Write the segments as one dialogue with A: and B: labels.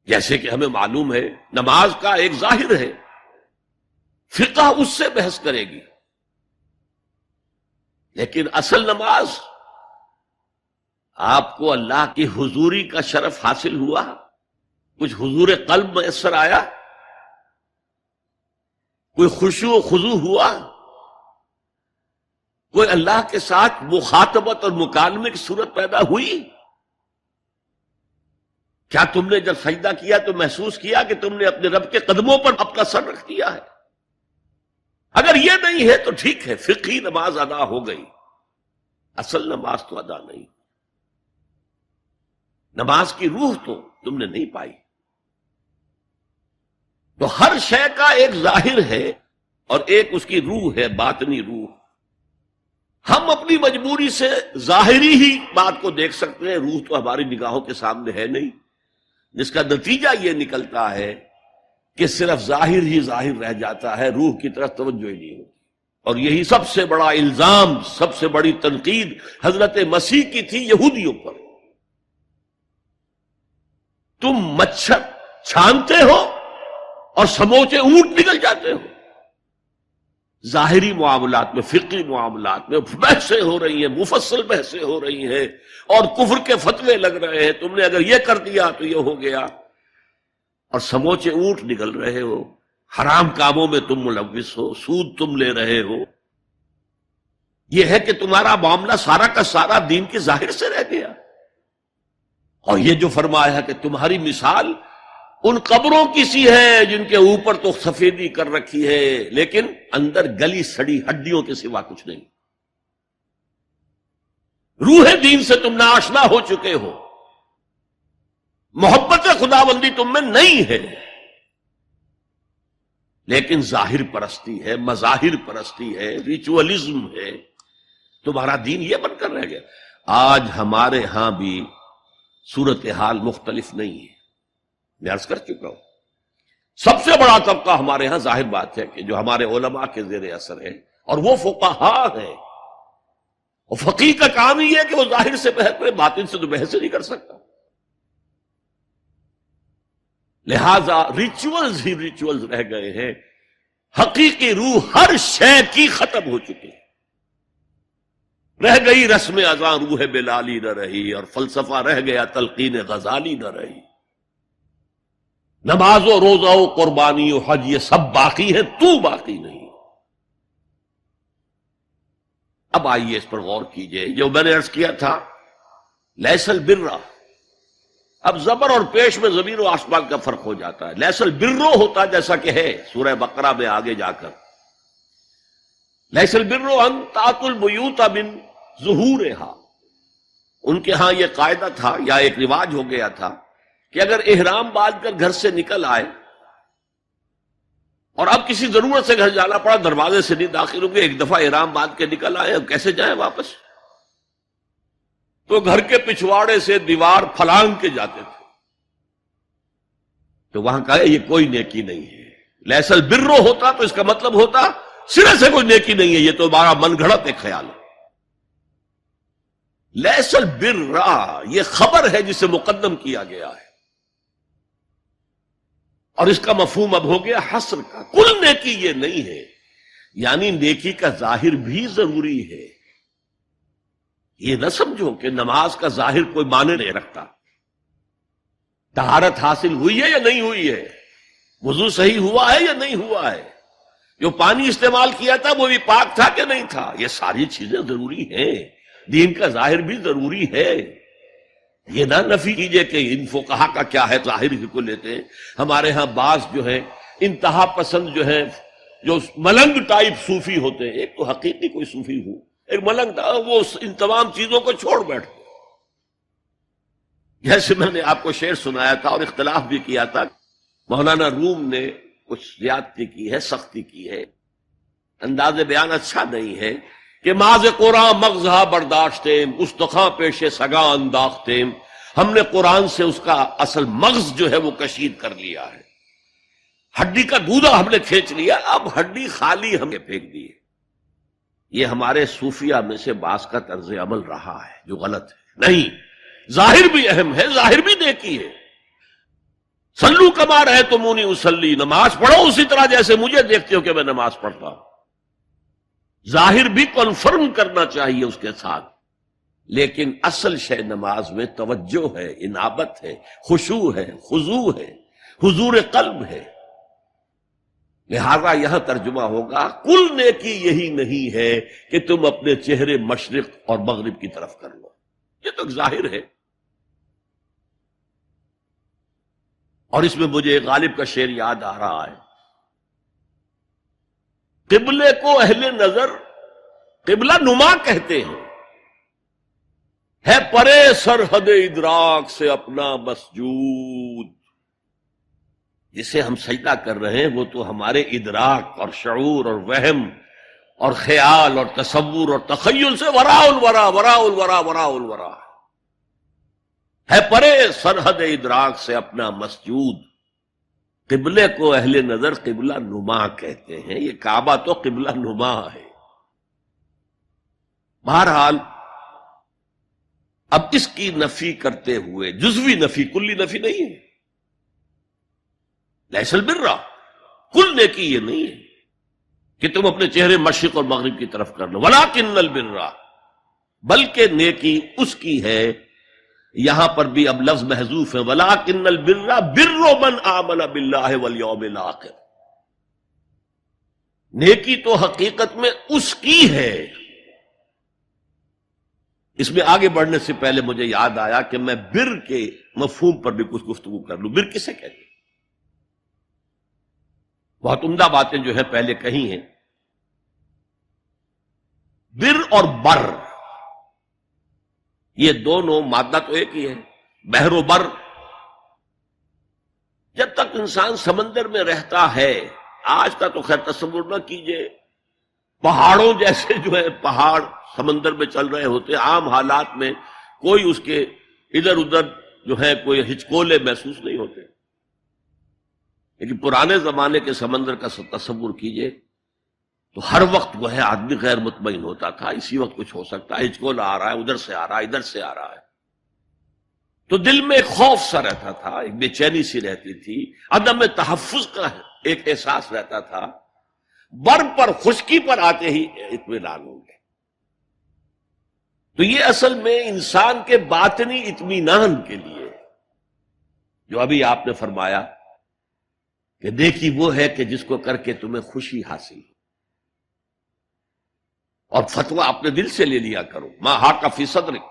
A: جیسے کہ ہمیں معلوم ہے نماز کا ایک ظاہر ہے، فقہ اس سے بحث کرے گی، لیکن اصل نماز آپ کو اللہ کی حضوری کا شرف حاصل ہوا، کچھ حضور قلب میسر آیا، کوئی خشوع و خضوع ہوا، کوئی اللہ کے ساتھ مخاطبت اور مکالمے کی صورت پیدا ہوئی؟ کیا تم نے جب سجدہ کیا تو محسوس کیا کہ تم نے اپنے رب کے قدموں پر اپنا سر رکھ دیا ہے؟ اگر یہ نہیں ہے تو ٹھیک ہے، فقہی نماز ادا ہو گئی، اصل نماز تو ادا نہیں، نماز کی روح تو تم نے نہیں پائی۔ تو ہر شے کا ایک ظاہر ہے اور ایک اس کی روح ہے، باطنی روح۔ ہم اپنی مجبوری سے ظاہری ہی بات کو دیکھ سکتے ہیں، روح تو ہماری نگاہوں کے سامنے ہے نہیں، جس کا نتیجہ یہ نکلتا ہے کہ صرف ظاہر ہی ظاہر رہ جاتا ہے، روح کی طرف توجہ ہی نہیں ہوتی۔ اور یہی سب سے بڑا الزام، سب سے بڑی تنقید حضرت مسیح کی تھی یہودیوں پر۔ تم مچھر چھانتے ہو اور سموچے اونٹ نکل جاتے ہو۔ ظاہری معاملات میں، فقہی معاملات میں بحثیں ہو رہی ہیں، مفصل بحثیں ہو رہی ہیں، اور کفر کے فتوے لگ رہے ہیں، تم نے اگر یہ کر دیا تو یہ ہو گیا، اور سموچے اونٹ نکل رہے ہو، حرام کاموں میں تم ملوث ہو، سود تم لے رہے ہو۔ یہ ہے کہ تمہارا معاملہ سارا کا سارا دین کے ظاہر سے رہ گیا۔ اور یہ جو فرمایا ہے کہ تمہاری مثال ان قبروں کی سی ہے جن کے اوپر تو سفیدی کر رکھی ہے لیکن اندر گلی سڑی ہڈیوں کے سوا کچھ نہیں۔ روح دین سے تم ناآشنا ہو چکے ہو، محبت خداوندی تم میں نہیں ہے، لیکن ظاہر پرستی ہے، مظاہر پرستی ہے، ریچولزم ہے، تمہارا دین یہ بن کر رہ گیا۔ آج ہمارے ہاں بھی صورتحال مختلف نہیں ہے، میں عرض کر چکا ہوں۔ سب سے بڑا طبقہ ہمارے ہاں ظاہر بات ہے کہ جو ہمارے علماء کے زیر اثر ہے، اور وہ فقہاء ہیں، اور فقیہ کا کام ہی ہے کہ وہ ظاہر سے بحث کرے، باطن سے تو بحث نہیں کر سکتا۔ لہذا ریچولز ہی ریچولز رہ گئے ہیں، حقیقی روح ہر شے کی ختم ہو چکی ہے۔ رہ گئی رسم اذاں روح بلالی نہ رہی، اور فلسفہ رہ گیا تلقین غزالی نہ رہی۔ نماز و روزہ و قربانی و حج یہ سب باقی ہے، تو باقی نہیں۔ اب آئیے اس پر غور کیجئے، جو میں نے عرض کیا تھا لیس البر، اب زبر اور پیش میں زمین و آسمان کا فرق ہو جاتا ہے۔ لیس البر ہوتا جیسا کہ ہے سورہ بقرہ میں آگے جا کر، لیس البر ان تأتوا البیوت من ظہورہا، ان کے ہاں یہ قاعدہ تھا یا ایک رواج ہو گیا تھا کہ اگر احرام باندھ کر گھر سے نکل آئے اور اب کسی ضرورت سے گھر جانا پڑا، دروازے سے نہیں داخل ہوں گے، ایک دفعہ احرام باندھ کے نکل آئے، اب کیسے جائیں واپس؟ تو گھر کے پچھواڑے سے دیوار پھلانگ کے جاتے تھے۔ تو وہاں کہا یہ کوئی نیکی نہیں ہے۔ لیس البر ہوتا تو اس کا مطلب ہوتا سرے سے کوئی نیکی نہیں ہے، یہ تو ہمارا من گھڑت ایک خیال ہے۔ لیس البر یہ خبر ہے جسے مقدم کیا گیا ہے، اور اس کا مفہوم اب ہو گیا حصر کا، کل نیکی یہ نہیں ہے، یعنی نیکی کا ظاہر بھی ضروری ہے۔ یہ نہ سمجھو کہ نماز کا ظاہر کوئی معنی نہیں رکھتا، طہارت حاصل ہوئی ہے یا نہیں ہوئی ہے، وضو صحیح ہوا ہے یا نہیں ہوا ہے، جو پانی استعمال کیا تھا وہ بھی پاک تھا کہ نہیں تھا، یہ ساری چیزیں ضروری ہیں، دین کا ظاہر بھی ضروری ہے۔ یہ نہ نفی کیجئے کہ ان فقہا کا کیا ہے، ظاہر ہی کو لیتے ہیں۔ ہمارے ہاں بعض جو ہے انتہا پسند جو ہے، جو ملنگ ٹائپ صوفی ہوتے ہیں، ایک تو حقیقی کوئی صوفی ہو، ایک ملنگ تھا، وہ ان تمام چیزوں کو چھوڑ بیٹھتے۔ جیسے میں نے آپ کو شعر سنایا تھا اور اختلاف بھی کیا تھا، مولانا روم نے کچھ زیادتی کی ہے، سختی کی ہے، انداز بیان اچھا نہیں ہے کہ ماز قرآن مغزہ برداشتیم استخاں پیش سگا انداختیم، ہم نے قرآن سے اس کا اصل مغز جو ہے وہ کشید کر لیا ہے، ہڈی کا گودا ہم نے کھینچ لیا، اب ہڈی خالی ہم نے پھینک دی ہے۔ یہ ہمارے صوفیہ میں سے بعض کا طرز عمل رہا ہے جو غلط ہے۔ نہیں، ظاہر بھی اہم ہے، ظاہر بھی نیکی ہے، سلو کما رأیتمونی اصلی، نماز پڑھو اسی طرح جیسے مجھے دیکھتے ہو کہ میں نماز پڑھتا ہوں. ظاہر بھی کنفرم کرنا چاہیے اس کے ساتھ، لیکن اصل شے نماز میں توجہ ہے، انابت ہے، خشوع ہے، خضوع ہے، حضور قلب ہے. لہذا یہاں ترجمہ ہوگا کل نیکی یہی نہیں ہے کہ تم اپنے چہرے مشرق اور مغرب کی طرف کر لو. یہ تو ایک ظاہر ہے. اور اس میں مجھے غالب کا شعر یاد آ رہا ہے، قبلے کو اہل نظر قبلہ نما کہتے ہیں، ہے پرے سرحد ادراک سے اپنا مسجود. جسے ہم سجدہ کر رہے ہیں وہ تو ہمارے ادراک اور شعور اور وہم اور خیال اور تصور اور تخیل سے وراء الورا وراء الورا وراء الورا ہے، پرے سرحد ادراک سے اپنا مسجود. قبلے کو اہل نظر قبلہ نما کہتے ہیں. یہ کعبہ تو قبلہ نما ہے. بہرحال اب اس کی نفی کرتے ہوئے، جزوی نفی، کلی نفی نہیں ہے. لیس البر، کل نیکی یہ نہیں ہے کہ تم اپنے چہرے مشرق اور مغرب کی طرف کر لو. ولکن البر، بلکہ نیکی اس کی ہے. یہاں پر بھی اب لفظ محذوف ہے، ولکن البر بر من آمن باللہ والیوم الاخر. نیکی تو حقیقت میں اس کی ہے. اس میں آگے بڑھنے سے پہلے مجھے یاد آیا کہ میں بر کے مفہوم پر بھی کچھ گفتگو کر لوں. بر کسے کہتے ہیں؟ بہت عمدہ باتیں جو ہے پہلے کہی ہیں. بر اور بر یہ دونوں مادہ تو ایک ہی ہے، بحر و بر. جب تک انسان سمندر میں رہتا ہے، آج کا تو خیر تصور نہ کیجئے، پہاڑوں جیسے جو ہے پہاڑ سمندر میں چل رہے ہوتے، عام حالات میں کوئی اس کے ادھر ادھر جو ہے کوئی ہچکولے محسوس نہیں ہوتے. لیکن پرانے زمانے کے سمندر کا تصور کیجئے تو ہر وقت وہ ہے آدمی غیر مطمئن ہوتا تھا. اسی وقت کچھ ہو سکتا ہے، ہچکولا آ رہا ہے، ادھر سے آ رہا ہے، ادھر سے آ رہا ہے. تو دل میں ایک خوف سا رہتا تھا، ایک بے چینی سی رہتی تھی، عدم تحفظ کا ایک احساس رہتا تھا. بر پر، خشکی پر آتے ہی اطمینان ہوں گے. تو یہ اصل میں انسان کے باطنی اطمینان کے لیے، جو ابھی آپ نے فرمایا کہ دیکھی وہ ہے کہ جس کو کر کے تمہیں خوشی حاصل ہو. اور فتویٰ اپنے دل سے لے لیا کرو. ما حاک فی صدرک،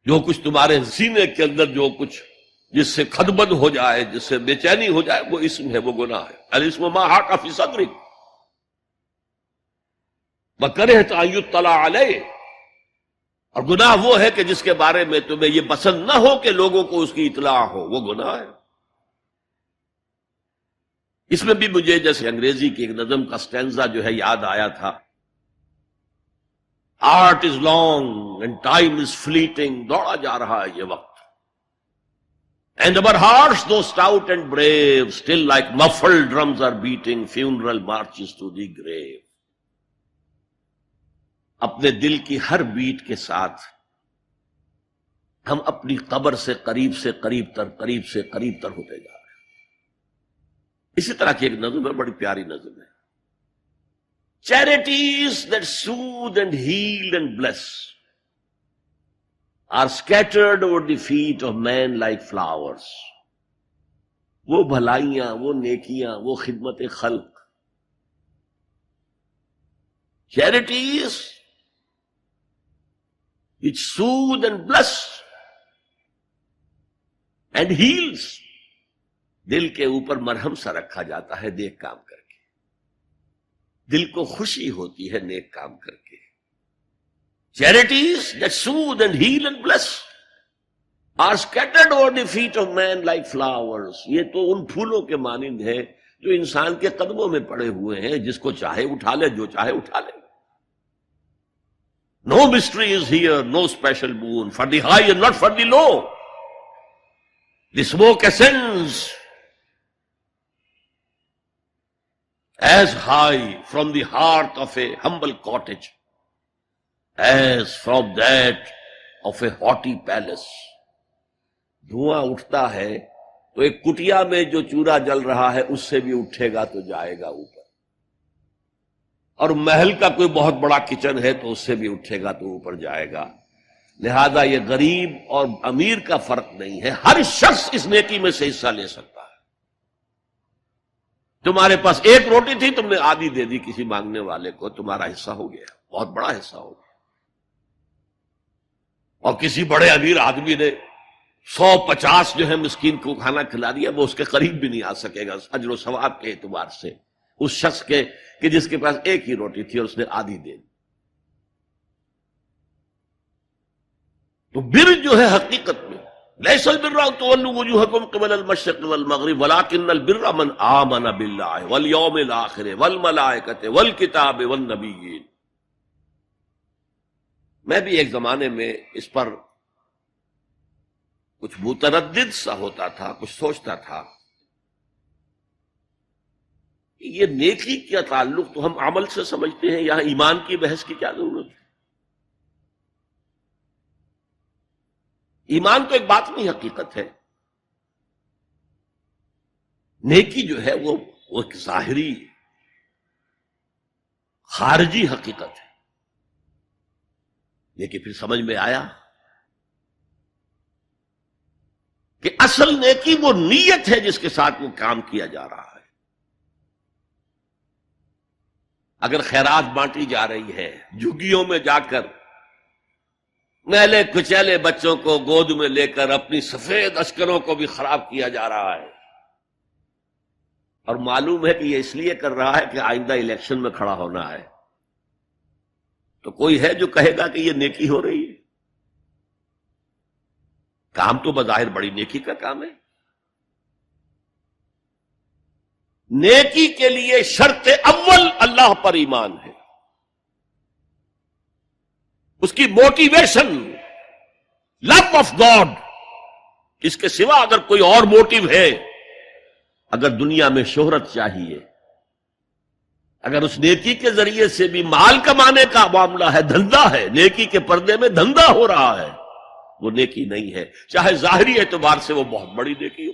A: جو کچھ تمہارے سینے کے اندر جو کچھ جس سے خدبد ہو جائے، جس سے بے چینی ہو جائے، وہ اسم ہے، وہ گناہ ہے. الاسم ما حاک فی صدرک وکرہت ان یطلع علیہ، اور گناہ وہ ہے کہ جس کے بارے میں تمہیں یہ پسند نہ ہو کہ لوگوں کو اس کی اطلاع ہو، وہ گناہ ہے. اس میں بھی مجھے جیسے انگریزی کی ایک نظم کا سٹینزا جو ہے یاد آیا تھا، art is long and time is fleeting, دوڑا جا رہا ہے یہ وقت. And our hearts though stout and brave still like muffled drums are beating funeral marches to the grave. اپنے دل کی ہر بیٹ کے ساتھ ہم اپنی قبر سے قریب سے قریب تر، قریب سے قریب تر ہوتے جا رہے ہیں. اسی طرح کی ایک نظم ہے، بڑی پیاری نظم ہے. Charities that soothe and heal and bless are scattered over the feet of men like flowers. وہ بھلائیاں، وہ نیکیاں، وہ خدمت خلق، charities which soothe and bless and heals، دل کے اوپر مرہم سا رکھا جاتا ہے نیک کام کر کے. دل کو خوشی ہوتی ہے نیک کام کر کے. Charities that soothe and heal and bless are scattered over the feet of men like flowers. یہ تو ان پھولوں کے مانند ہے جو انسان کے قدموں میں پڑے ہوئے ہیں، جس کو چاہے اٹھا لے، جو چاہے اٹھا لے. No mystery is here, no special boon for the high and not for the low. The smoke ascends as high from the hearth of a humble cottage as from that of a haughty palace. دھواں اٹھتا ہے تو ایک کٹیا میں جو چولہا جل رہا ہے اس سے بھی اٹھے گا تو جائے گا اوپر، اور محل کا کوئی بہت بڑا کچن ہے تو اس سے بھی اٹھے گا تو اوپر جائے گا۔ لہذا یہ غریب اور امیر کا فرق نہیں ہے، ہر شخص اس نیکی میں سے حصہ لے سکتا ہے۔ تمہارے پاس ایک روٹی تھی، تم نے آدھی دے دی کسی مانگنے والے کو، تمہارا حصہ ہو گیا، بہت بڑا حصہ ہو گیا۔ اور کسی بڑے امیر آدمی نے 150 جو ہے مسکین کو کھانا کھلا دیا، وہ اس کے قریب بھی نہیں آ سکے گا اجر و ثواب کے اعتبار سے اس شخص کے کہ جس کے پاس ایک ہی روٹی تھی اور اس نے آدھی دے دی۔ تو بر جو ہے حقیقت میں لیس البر ان تولوا وجوہکم قبل المشرق والمغرب ولکن البر من آمن باللہ والیوم الآخر والملائکۃ والکتاب والنبیین۔ میں بھی ایک زمانے میں اس پر کچھ متردد سا ہوتا تھا، کچھ سوچتا تھا کہ یہ نیکی کا تعلق تو ہم عمل سے سمجھتے ہیں، یہاں ایمان کی بحث کی کیا ضرورت ہے؟ ایمان تو ایک باطنی حقیقت ہے، نیکی جو ہے وہ ایک ظاہری خارجی حقیقت ہے۔ لیکن پھر سمجھ میں آیا کہ اصل نیکی وہ نیت ہے جس کے ساتھ وہ کام کیا جا رہا ہے۔ اگر خیرات بانٹی جا رہی ہے، جھگیوں میں جا کر میلے کچیلے بچوں کو گود میں لے کر اپنی سفید اشکروں کو بھی خراب کیا جا رہا ہے، اور معلوم ہے کہ یہ اس لیے کر رہا ہے کہ آئندہ الیکشن میں کھڑا ہونا ہے، تو کوئی ہے جو کہے گا کہ یہ نیکی ہو رہی ہے؟ کام تو بظاہر بڑی نیکی کا کام ہے۔ نیکی کے لیے شرط اول اللہ پر ایمان ہے، اس کی موٹیویشن لو آف گاڈ، اس کے سوا اگر کوئی اور موٹیو ہے، اگر دنیا میں شہرت چاہیے، اگر اس نیکی کے ذریعے سے بھی مال کمانے کا معاملہ ہے، دھندا ہے، نیکی کے پردے میں دھندا ہو رہا ہے، وہ نیکی نہیں ہے، چاہے ظاہری اعتبار سے وہ بہت بڑی نیکی ہو۔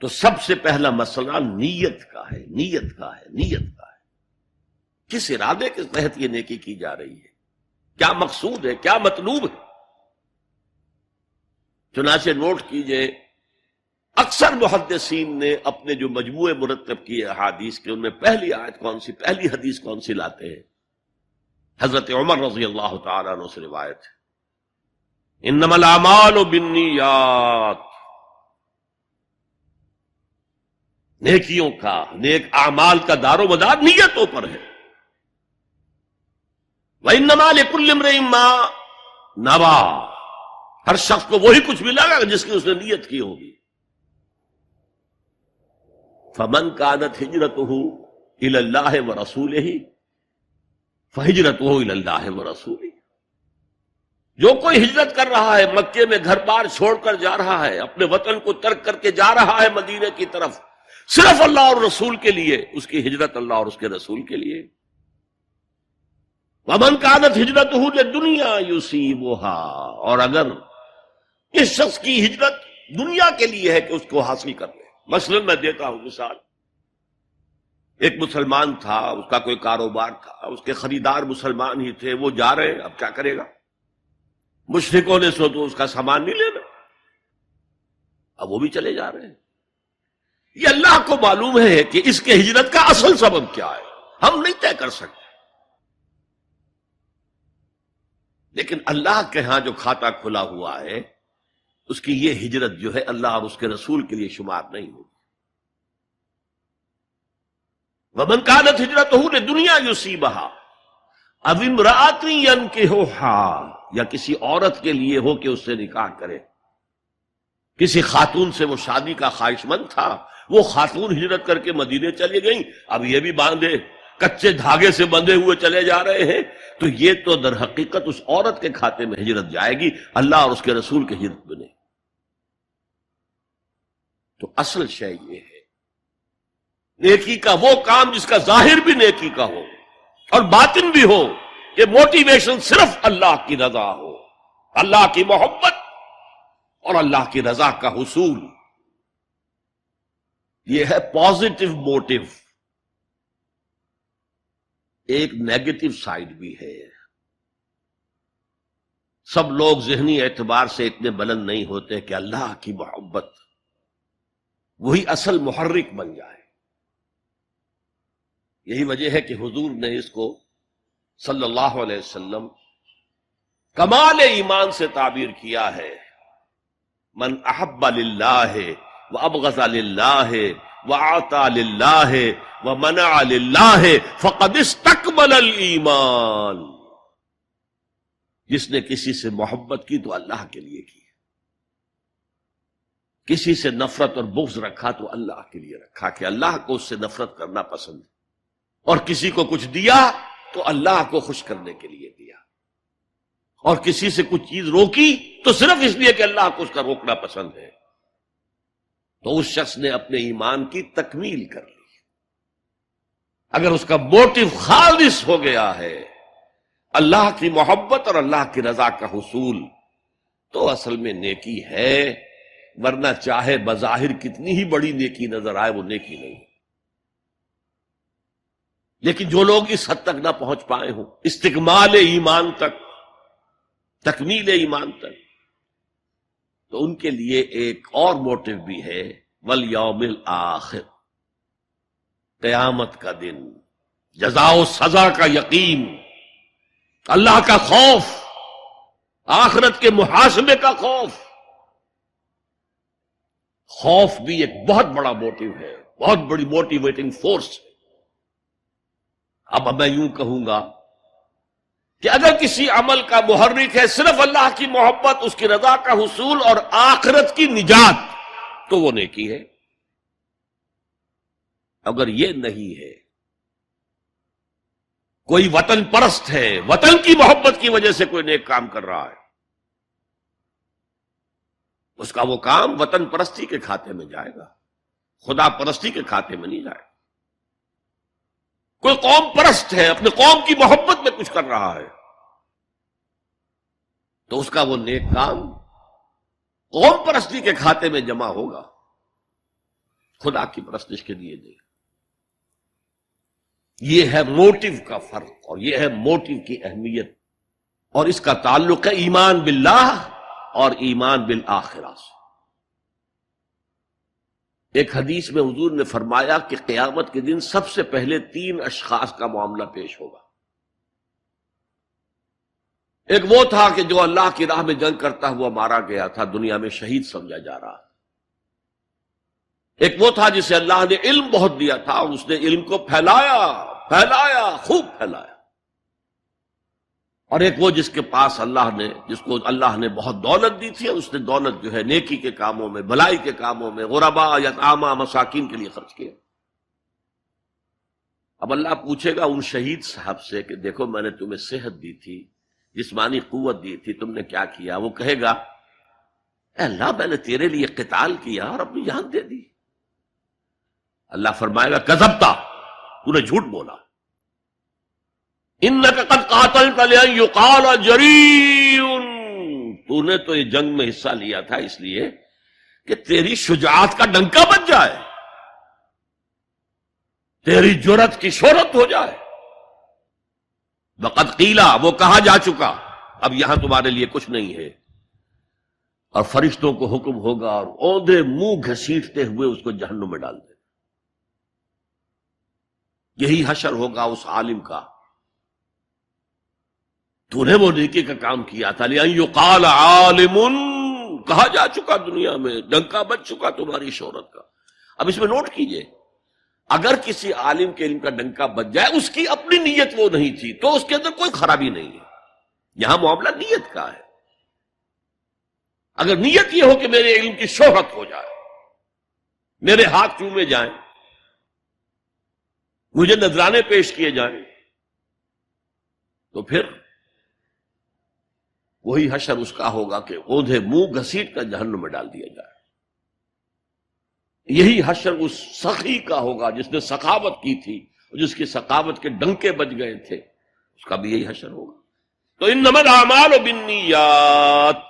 A: تو سب سے پہلا مسئلہ نیت کا ہے، نیت کا ہے، نیت کا ہے۔ کس ارادے کے تحت یہ نیکی کی جا رہی ہے، کیا مقصود ہے، کیا مطلوب ہے؟ چنانچہ نوٹ کیجئے، اکثر محدثین نے اپنے جو مجموعے مرتب کیے احادیث کے، ان میں پہلی آیت کون سی، پہلی حدیث کون سی لاتے ہیں؟ حضرت عمر رضی اللہ تعالیٰ عنہ سے روایت ہے، انما الاعمال بالنیات، نیکیوں کا، نیک اعمال کا دار و مدار نیتوں پر ہے۔ وانما لکل امرئ ما نویٰ، ہر شخص کو وہی کچھ ملے گا جس کی اس نے نیت کی ہوگی۔ فمن كانت ہجرتہ الی اللہ ورسولہ فہجرتہ الی اللہ ورسولہ، جو کوئی ہجرت کر رہا ہے، مکے میں گھر بار چھوڑ کر جا رہا ہے، اپنے وطن کو ترک کر کے جا رہا ہے مدینے کی طرف، صرف اللہ اور رسول کے لیے، اس کی ہجرت اللہ اور اس کے رسول کے لیے۔ ومن كانت ہجرتہ للدنیا یصیبها، اور اگر اس شخص کی ہجرت دنیا کے لیے ہے کہ اس کو حاصل کر لے، مثلا میں دیتا ہوں مثال، ایک مسلمان تھا، اس کا کوئی کاروبار تھا، اس کے خریدار مسلمان ہی تھے، وہ جا رہے، اب کیا کرے گا؟ مشرکوں نے سو تو اس کا سامان نہیں لینا، اب وہ بھی چلے جا رہے ہیں۔ یہ اللہ کو معلوم ہے کہ اس کے ہجرت کا اصل سبب کیا ہے، ہم نہیں طے کر سکتے، لیکن اللہ کے ہاں جو کھاتا کھلا ہوا ہے، اس کی یہ ہجرت جو ہے اللہ اور اس کے رسول کے لیے شمار نہیں ہوگی۔ وَمَنْ كَانَتْ هِجْرَتُهُ لِدُنْيَا يُصِيبَهَا أَوْ امْرَأَةٍ يَنكِحُهَا، یا کسی عورت کے لیے ہو کہ اس سے نکاح کرے، کسی خاتون سے وہ شادی کا خواہش مند تھا، وہ خاتون ہجرت کر کے مدینے چلی گئیں، اب یہ بھی باندھے کچے دھاگے سے بندھے ہوئے چلے جا رہے ہیں، تو یہ تو در حقیقت اس عورت کے کھاتے میں ہجرت جائے گی، اللہ اور اس کے رسول کی ہجرت بنے۔ تو اصل شے یہ ہے، نیکی کا وہ کام جس کا ظاہر بھی نیکی کا ہو اور باطن بھی ہو، کہ موٹیویشن صرف اللہ کی رضا ہو، اللہ کی محبت اور اللہ کی رضا کا حصول، یہ ہے پازیٹو موٹو۔ ایک نیگیٹو سائیڈ بھی ہے، سب لوگ ذہنی اعتبار سے اتنے بلند نہیں ہوتے کہ اللہ کی محبت وہی اصل محرک بن جائے۔ یہی وجہ ہے کہ حضور نے اس کو صلی اللہ علیہ وسلم کمال ایمان سے تعبیر کیا ہے، من احب للہ وابغض للہ وعطا للہ ومنع للہ فقد استکمل الایمان۔ جس نے کسی سے محبت کی تو اللہ کے لیے کی، کسی سے نفرت اور بغض رکھا تو اللہ کے لیے رکھا، کہ اللہ کو اس سے نفرت کرنا پسند ہے، اور کسی کو کچھ دیا تو اللہ کو خوش کرنے کے لیے دیا، اور کسی سے کچھ چیز روکی تو صرف اس لیے کہ اللہ کو اس کا روکنا پسند ہے، تو اس شخص نے اپنے ایمان کی تکمیل کر لی۔ اگر اس کا موٹو خالص ہو گیا ہے اللہ کی محبت اور اللہ کی رضا کا حصول، تو اصل میں نیکی ہے، ورنہ چاہے بظاہر کتنی ہی بڑی نیکی نظر آئے وہ نیکی نہیں۔ لیکن جو لوگ اس حد تک نہ پہنچ پائے ہوں، استکمال ایمان تک، تکمیل ایمان تک، تو ان کے لیے ایک اور موٹو بھی ہے، والیوم الآخر، قیامت کا دن، جزا و سزا کا یقین، اللہ کا خوف، آخرت کے محاسبے کا خوف۔ خوف بھی ایک بہت بڑا موٹو ہے، بہت بڑی موٹیویٹنگ فورس ہے۔ اب میں یوں کہوں گا کہ اگر کسی عمل کا محرک ہے صرف اللہ کی محبت، اس کی رضا کا حصول اور آخرت کی نجات، تو وہ نیکی ہے۔ اگر یہ نہیں ہے، کوئی وطن پرست ہے، وطن کی محبت کی وجہ سے کوئی نیک کام کر رہا ہے، اس کا وہ کام وطن پرستی کے کھاتے میں جائے گا، خدا پرستی کے کھاتے میں نہیں جائے گا۔ کوئی قوم پرست ہے، اپنے قوم کی محبت میں کچھ کر رہا ہے، تو اس کا وہ نیک کام قوم پرستی کے کھاتے میں جمع ہوگا، خدا کی پرستش کے لیے نہیں۔ یہ ہے موٹو کا فرق، اور یہ ہے موٹو کی اہمیت، اور اس کا تعلق ہے ایمان باللہ اور ایمان بالآخرہ سے۔ ایک حدیث میں حضور نے فرمایا کہ قیامت کے دن سب سے پہلے 3 اشخاص کا معاملہ پیش ہوگا۔ ایک وہ تھا کہ جو اللہ کی راہ میں جنگ کرتا ہوا مارا گیا تھا، دنیا میں شہید سمجھا جا رہا۔ ایک وہ تھا جسے اللہ نے علم بہت دیا تھا، اور اس نے علم کو پھیلایا، خوب پھیلایا۔ اور ایک وہ جس کے پاس جس کو اللہ نے بہت دولت دی تھی، اور اس نے دولت جو ہے نیکی کے کاموں میں، بھلائی کے کاموں میں، غربا، یتاما، مساکین کے لیے خرچ کیا۔ اب اللہ پوچھے گا ان شہید صاحب سے کہ دیکھو میں نے تمہیں صحت دی تھی، جسمانی قوت دی تھی، تم نے کیا کیا؟ وہ کہے گا اے اللہ میں نے تیرے لیے قتال کیا اور اپنی جان دے دی۔ اللہ فرمائے گا کذبتا، تو نے جھوٹ بولا، انک قد قاتلت لأن یقال جریء، تو نے تو یہ جنگ میں حصہ لیا تھا اس لیے کہ تیری شجاعت کا ڈنکا بج جائے، تیری جرأت کی شہرت ہو جائے۔ وقد قیلا، وہ کہا جا چکا، اب یہاں تمہارے لیے کچھ نہیں ہے۔ اور فرشتوں کو حکم ہوگا اور اوندھے منہ گھسیٹتے ہوئے اس کو جہنم میں ڈال دے۔ یہی حشر ہوگا اس عالم کا، تو نے وہ نیکی کا کام کیا تھا، لأن یقال عالم، کہا جا چکا دنیا میں، ڈنکا بج چکا تمہاری شہرت کا۔ اب اس میں نوٹ کیجئے، اگر کسی عالم کے علم کا ڈنکا بج جائے، اس کی اپنی نیت وہ نہیں تھی تو اس کے اندر کوئی خرابی نہیں ہے۔ یہاں معاملہ نیت کا ہے۔ اگر نیت یہ ہو کہ میرے علم کی شہرت ہو جائے، میرے ہاتھ چومے جائیں، مجھے نذرانے پیش کیے جائیں، تو پھر وہی حشر اس کا ہوگا کہ اوندھے منہ گھسیٹ کر جہنم میں ڈال دیا جائے۔ یہی حشر اس سخی کا ہوگا جس نے سخاوت کی تھی، جس کی سخاوت کے ڈنکے بج گئے تھے، اس کا بھی یہی حشر ہوگا۔ تو انما الاعمال بالنیات،